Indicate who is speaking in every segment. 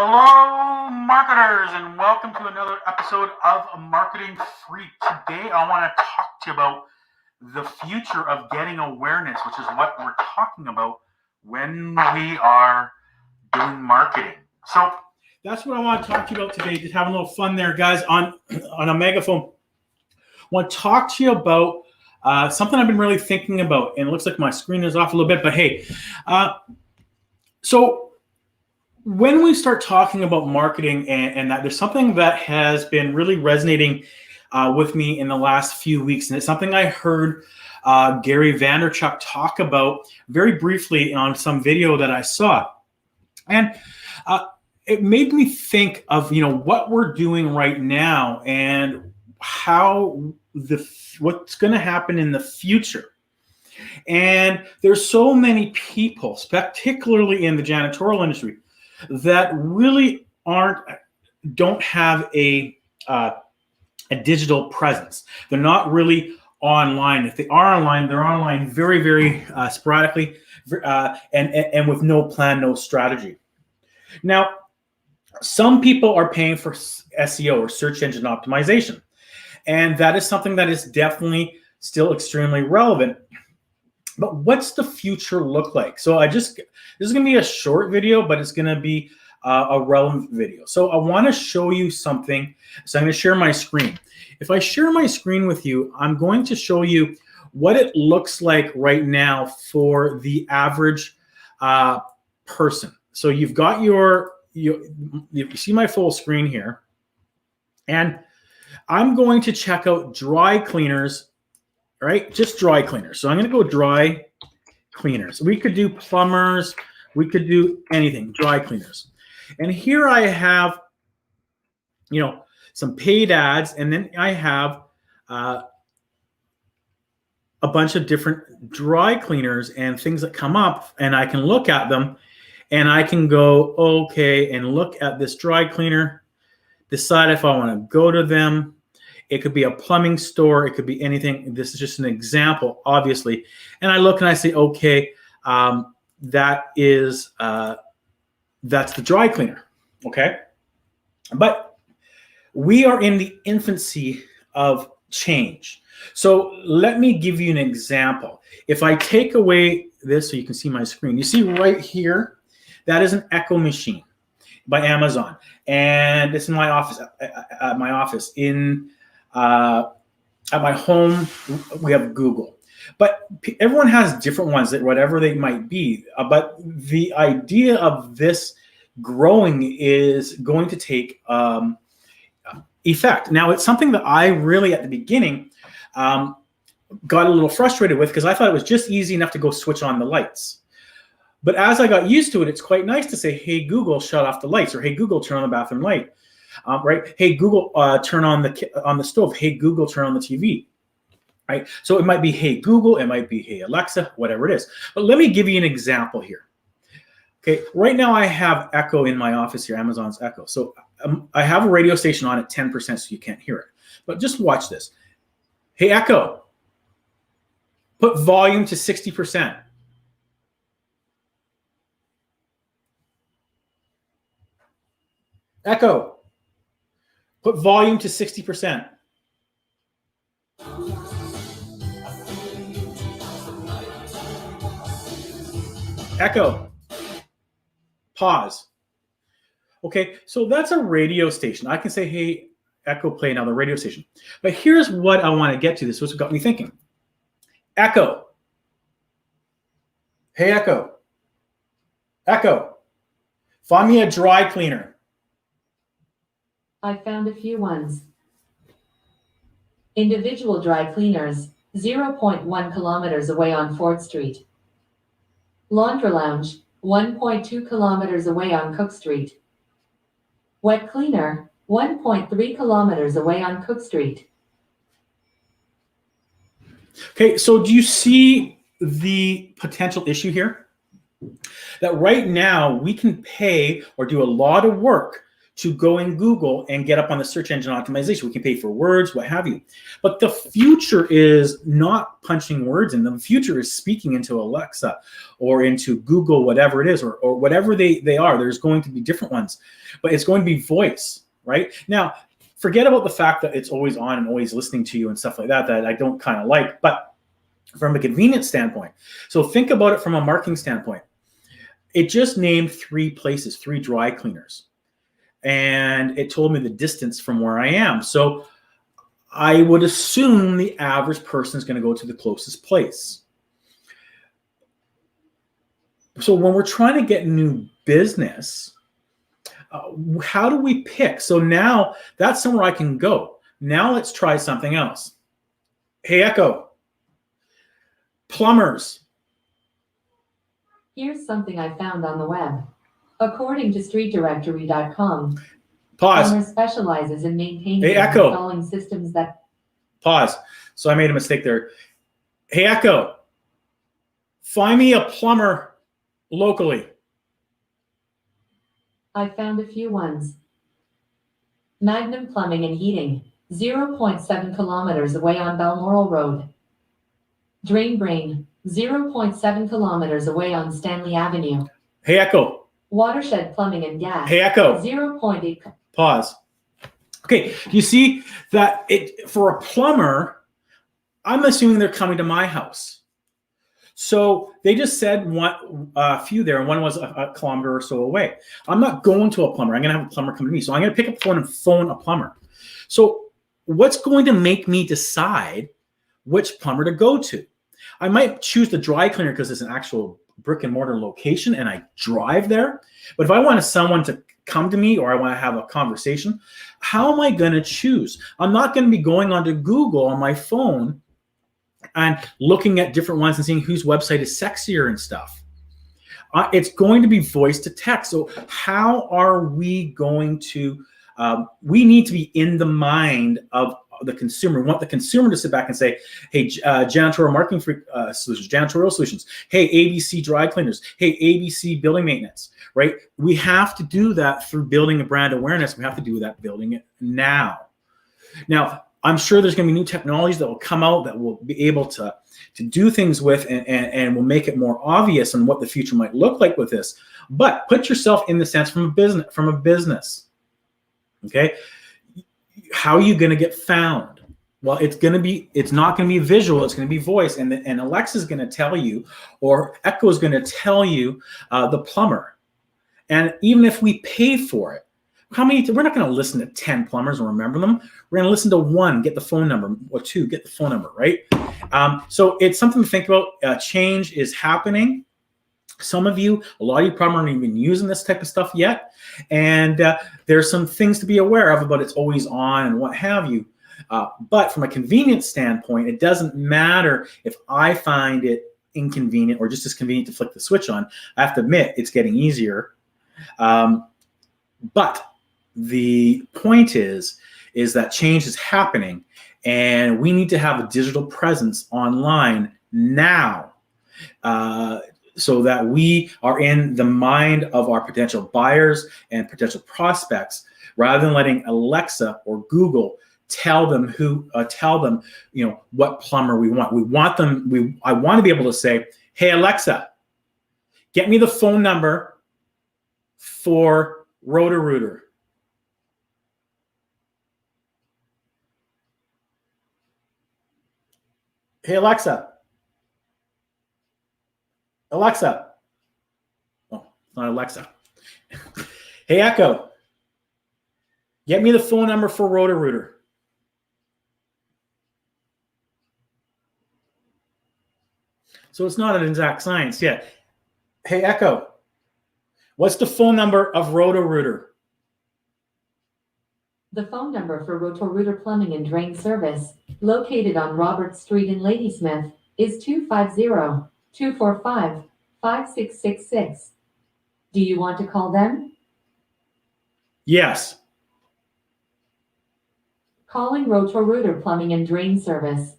Speaker 1: Hello, marketers, and welcome to another episode of Marketing Freak. Today, I want to talk to you about the future of getting awareness, which is what we're talking about when we are doing marketing. So that's what I want to talk to you about today. Just having a little fun there, guys, on a megaphone. I want to talk to you about something I've been really thinking about, and it looks like my screen is off a little bit, but hey, so when we start talking about marketing and that, there's something that has been really resonating with me in the last few weeks, and it's something I heard Gary Vaynerchuk talk about very briefly on some video that I saw, and it made me think of what we're doing right now and how what's going to happen in the future. And there's so many people, particularly in the janitorial industry, that really don't have a digital presence. They're not really online. If they are online, they're online very, very sporadically, and with no plan, no strategy. Now, some people are paying for SEO, or search engine optimization, and that is something that is definitely still extremely relevant. But what's the future look like? So this is going to be a short video, but it's going to be a relevant video. So I want to show you something. So I'm going to share my screen. If I share my screen with you, I'm going to show you what it looks like right now for the average person. So you've got you see my full screen here, and I'm going to check out dry cleaners. Right, just dry cleaners. So I'm going to go dry cleaners. We could do plumbers. We could do anything, dry cleaners. And here I have, some paid ads, and then I have a bunch of different dry cleaners and things that come up, and I can look at them, and I can go, okay, and look at this dry cleaner, decide if I want to go to them. It could be a plumbing store. It could be anything. This is just an example, obviously. And I look and I say, okay, that's the dry cleaner, okay? But we are in the infancy of change. So let me give you an example. If I take away this so you can see my screen, you see right here, that is an Echo machine by Amazon. And it's in my office, at my office. At my home, we have Google, but everyone has different ones, that whatever they might be. But the idea of this growing is going to take effect. Now, it's something that I really, at the beginning, got a little frustrated with, because I thought it was just easy enough to go switch on the lights. But as I got used to it, it's quite nice to say, hey, Google, shut off the lights, or hey, Google, turn on the bathroom light. Right? Hey, Google, turn on the stove. Hey, Google, turn on the TV. Right? So it might be, hey, Google. It might be, hey, Alexa, whatever it is. But let me give you an example here. Okay, right now I have Echo in my office here, Amazon's Echo. So I have a radio station on at 10% so you can't hear it. But just watch this. Hey, Echo, put volume to 60%. Echo, put volume to 60%. Echo, pause. Okay, so that's a radio station. I can say, hey, Echo, play another radio station. But here's what I want to get to. This is what got me thinking. Echo. Hey, Echo. Echo, find me a dry cleaner.
Speaker 2: I found a few ones. Individual dry cleaners, 0.1 kilometers away on 4th Street. Laundry Lounge, 1.2 kilometers away on Cook Street. Wet cleaner, 1.3 kilometers away on Cook Street.
Speaker 1: Okay, so do you see the potential issue here? That right now we can pay or do a lot of work to go in Google and get up on the search engine optimization. We can pay for words, what have you. But the future is not punching words in. The future is speaking into Alexa or into Google, whatever it is, or whatever they are. There's going to be different ones, but it's going to be voice, right? Now, forget about the fact that it's always on and always listening to you and stuff like that, that I don't kind of like, but from a convenience standpoint. So think about it from a marketing standpoint. It just named 3 places, 3 dry cleaners. And it told me the distance from where I am. So I would assume the average person is going to go to the closest place. So when we're trying to get new business, how do we pick? So now that's somewhere I can go. Now let's try something else. Hey, Echo, plumbers.
Speaker 2: Here's something I found on the web. According to streetdirectory.com,
Speaker 1: Pause.
Speaker 2: Plumber specializes in maintaining
Speaker 1: Hey,
Speaker 2: and
Speaker 1: Echo.
Speaker 2: installing systems that...
Speaker 1: Pause. So I made a mistake there. Hey, Echo, find me a plumber locally.
Speaker 2: I found a few ones. Magnum Plumbing and Heating, 0.7 kilometers away on Balmoral Road. Drain Brain, 0.7 kilometers away on Stanley Avenue.
Speaker 1: Hey, Echo.
Speaker 2: Watershed Plumbing and Gas,
Speaker 1: Hey, Echo.
Speaker 2: 0.8.
Speaker 1: Pause. Okay, you see that for a plumber, I'm assuming they're coming to my house. So they just said a few there, and one was a kilometer or so away. I'm not going to a plumber. I'm going to have a plumber come to me. So I'm going to pick up the phone and phone a plumber. So what's going to make me decide which plumber to go to? I might choose the dry cleaner because it's an actual brick and mortar location and I drive there. But if I want someone to come to me or I want to have a conversation, how am I going to choose? I'm not going to be going onto Google on my phone and looking at different ones and seeing whose website is sexier and stuff. It's going to be voice to text. So how are we going to, we need to be in the mind of the consumer. We want the consumer to sit back and say, hey, janitorial marketing solutions, janitorial solutions. Hey, ABC dry cleaners. Hey, ABC building maintenance, right? We have to do that through building a brand awareness. We have to do that building it now. Now, I'm sure there's going to be new technologies that will come out that will be able to do things with and will make it more obvious on what the future might look like with this. But put yourself in the sense from a business. Okay? How are you going to get found? Well, it's not going to be visual. It's going to be voice. And Alexa's going to tell you, or Echo is going to tell you the plumber. And even if we pay for it, we're not going to listen to 10 plumbers and remember them. We're going to listen to 1, get the phone number, or 2, get the phone number, right? So it's something to think about. Change is happening. Some of you, a lot of you probably aren't even using this type of stuff yet. And there's some things to be aware of about it's always on and what have you. But from a convenience standpoint, it doesn't matter if I find it inconvenient or just as convenient to flick the switch on. I have to admit, it's getting easier. But the point is that change is happening and we need to have a digital presence online now so that we are in the mind of our potential buyers and potential prospects rather than letting Alexa or Google tell them what plumber we want. I want to be able to say, hey, Alexa, get me the phone number for Roto-Rooter. Hey, Alexa. Alexa. Oh, not Alexa. Hey, Echo. Get me the phone number for Roto-Rooter. So it's not an exact science yet. Hey, Echo. What's the phone number of Roto-Rooter?
Speaker 2: The phone number for Roto-Rooter Plumbing and Drain Service, located on Robert Street in Ladysmith, is 250-245-5666. Do you want to call them?
Speaker 1: Yes.
Speaker 2: Calling Roto-Rooter Plumbing and Drain Service.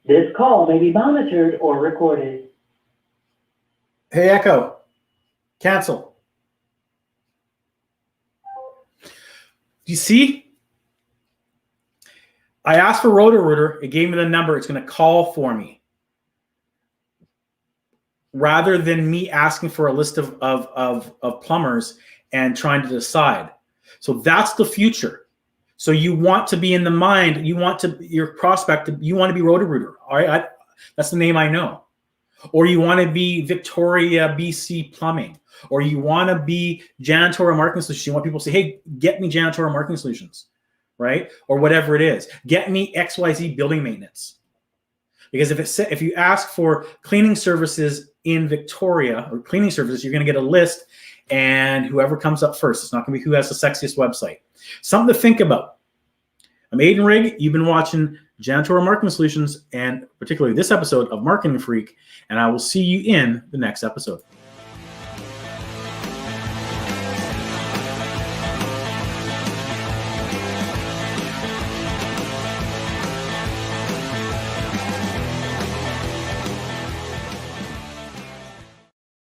Speaker 3: This call may be monitored or recorded.
Speaker 1: Hey, Echo. Cancel. You see? I asked for Roto-Rooter. It gave me the number. It's going to call for me. Rather than me asking for a list of plumbers and trying to decide. So that's the future. So you want to be in the mind, you want to, your prospect, you want to be Roto-Rooter. All right. That's the name I know. Or you want to be Victoria, BC Plumbing. Or you want to be Janitorial Marketing Solutions. You want people to say, hey, get me Janitorial Marketing Solutions, right? Or whatever it is. Get me XYZ Building Maintenance. Because if you ask for cleaning services in Victoria or cleaning services, you're going to get a list, and whoever comes up first. It's not going to be who has the sexiest website. Something to think about. I'm Aiden Rigg. You've been watching Janitorial Marketing Solutions, and particularly this episode of Marketing Freak, and I will see you in the next episode.